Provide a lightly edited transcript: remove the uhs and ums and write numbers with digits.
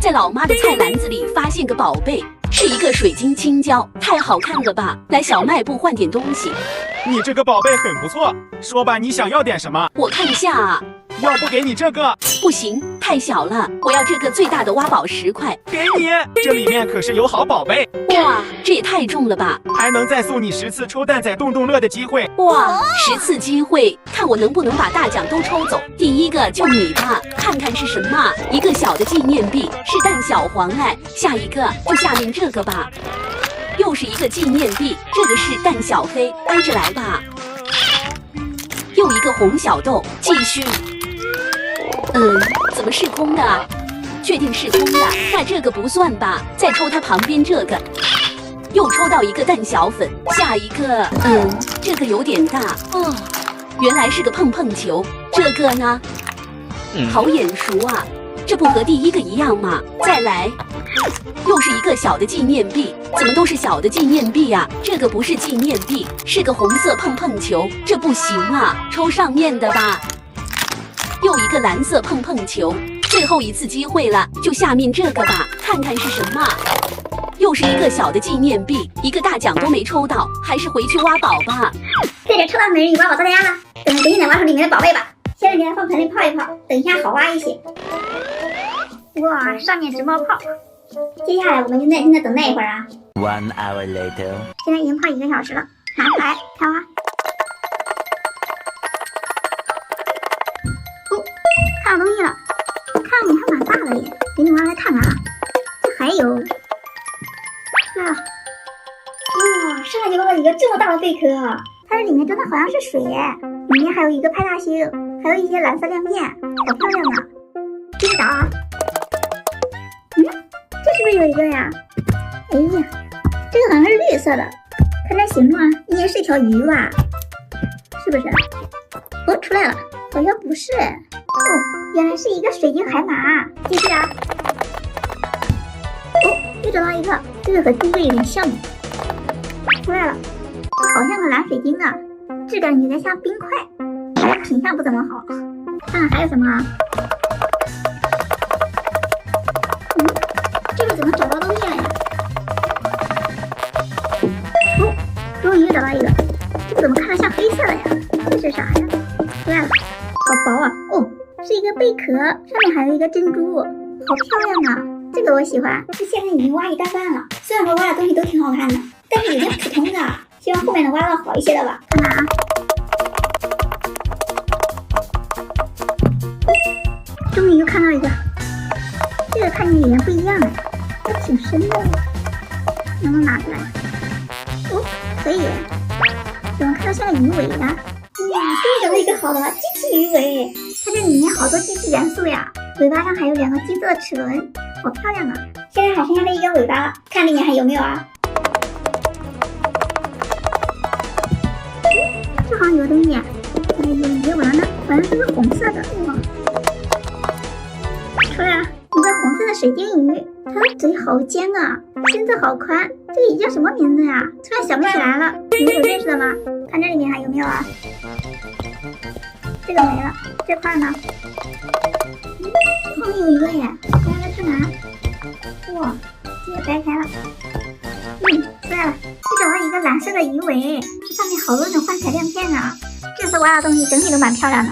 在老妈的菜篮子里发现个宝贝，是一个水晶青椒，太好看了吧！来小卖部换点东西。你这个宝贝很不错，说吧，你想要点什么？我看一下啊。要不给你这个？不行，太小了，我要这个最大的挖宝石块。给你，这里面可是有好宝贝。哇，这也太重了吧！还能再送你10次抽蛋仔洞洞乐的机会。哇，10次机会，看我能不能把大奖都抽走。第一个就你吧，看看是什么？一个小的纪念币，是蛋小黄哎。下一个就下面这个吧，又是一个纪念币，这个是蛋小黑，挨着来吧。又一个红小豆，继续。怎么是空的啊？确定是空的，那这个不算吧？再抽它旁边这个，又抽到一个蛋小粉，下一个，这个有点大哦，原来是个碰碰球。这个呢，好眼熟啊，这不和第一个一样吗？再来，又是一个小的纪念币，怎么都是小的纪念币啊？这个不是纪念币，是个红色碰碰球，这不行啊，抽上面的吧。又一个蓝色碰碰球，最后一次机会了，就下面这个吧，看看是什么。又是一个小的纪念币，一个大奖都没抽到，还是回去挖宝吧。这点抽到美人鱼挖宝做大家了，等着给你来挖出里面的宝贝吧。先让你来放盆里泡一泡，等一下好挖一些。哇，上面直冒泡。接下来我们就耐心的等待一会儿啊。1 hour later， 现在已经泡1个小时了，拿出来开挖。看到东西了，看你还蛮大的耶，给你挖来看看啊。这还有，出来了。哇，上来就挖了一个这么大的贝壳，它这里面真的好像是水耶，里面还有一个派大星，还有一些蓝色亮片，好漂亮啊！继续找啊。这是不是有一个呀？哎呀，这个好像是绿色的，看这形状应该是一条鱼吧？是不是？哦，出来了，好像不是。哦，原来是一个水晶海马。继续啊。哦，又找到一个，这个和第一个有点像。出来了，好像个蓝水晶啊，质感有点像冰块，品相不怎么好。看看还有什么啊？这个怎么找到东西了呀？哦，终于又找到一个，这个怎么看着像黑色的呀？这是啥呀？出来了，好薄啊！哦，是一个贝壳，上面还有一个珍珠，好漂亮啊！这个我喜欢。这现在已经挖一大半了，虽然说挖的东西都挺好看的，但是有点普通的，希望后面能挖到好一些的吧。看看啊，终于又看到一个，这个看起来里面不一样哎，还挺深的，能不能拿出来？哦，可以，怎么看到像个鱼尾呀？哇，终于找到一个好的机器鱼尾，它这里面好多机器元素呀，尾巴上还有2个金色的齿轮，好漂亮啊！现在还剩下这一根尾巴了，看里面还有没有啊？这好像有个东西，有一个丸呢，好像是个红色的，哇！出来了，一个红色的水晶鱼，它的嘴好尖啊，身子好宽，这个鱼叫什么名字呀？突然想不起来了，你们有认识的吗？看这里面还有没有啊？这个没了，这块呢？后面有一个耶，看看它是哪？哇，这也掰开了。出来了，又找到一个蓝色的鱼尾，这上面好多种幻彩亮片啊！这次挖的东西整体都蛮漂亮的。